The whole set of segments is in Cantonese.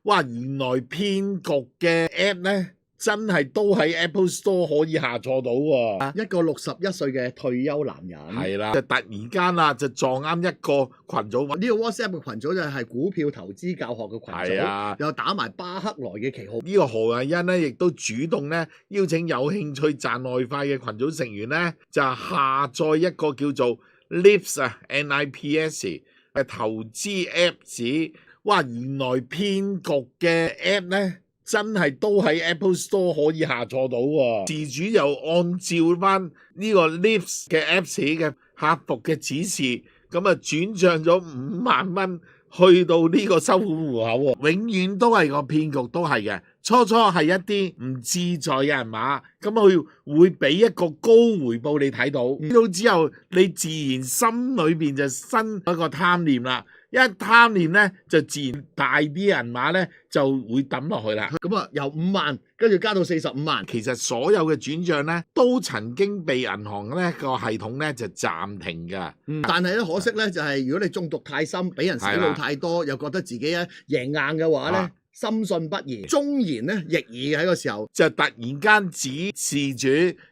哇！原來騙局嘅 app 咧，真係都喺 Apple Store 可以下載到喎。一個61歲嘅退休男人，係啦，就突然間啦，就撞啱一個群組。呢個 WhatsApp 嘅群組就係股票投資教學嘅群組，係啊，又打埋巴克萊嘅旗號。呢個何偉欣咧，亦都主動咧邀請有興趣賺外快嘅群組成員咧，就下載一個叫做 Nips 啊 NIPS 嘅投資 Apps。哇！原來騙局嘅 app 咧，真係都喺 Apple Store 可以下載到喎。事主又按照翻呢個 Nips 嘅 Apps 嘅客服嘅指示，咁啊轉帳咗5萬蚊去到呢個收款戶口喎。永遠都係個騙局，都係嘅。初初係一啲唔自在嘅人馬，咁佢會俾一個高回報你睇到，睇到之後你自然心裏邊就生一個貪念啦。一貪念咧，就自然大啲人馬咧就會抌落去啦。咁啊，由5萬跟住加到45萬。其實所有嘅轉帳咧，都曾經被銀行咧個系統咧就暫停㗎。但係咧可惜咧，就係如果你中毒太深，俾人洗腦太多，又覺得自己咧贏硬嘅話咧，深信不疑，忠言咧逆耳喺個時候，就突然間指事主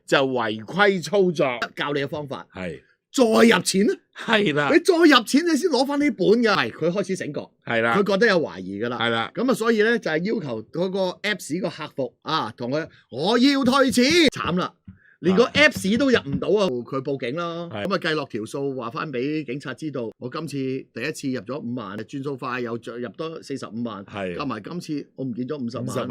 就違規操作，教你嘅方法係再入錢啦。係啦，你再入錢你先攞翻呢本㗎。係佢開始醒覺，係啦，佢覺得有懷疑㗎啦。係啦，咁啊，所以咧就係要求嗰個 Apps 個客服啊，同佢我要退錢，慘啦！連個 Apps 都入唔到啊！佢報警啦，咁啊計落條數，話翻俾警察知道，我今次第一次入咗5萬，轉數快又再入多45萬，加埋今次我唔見咗50萬。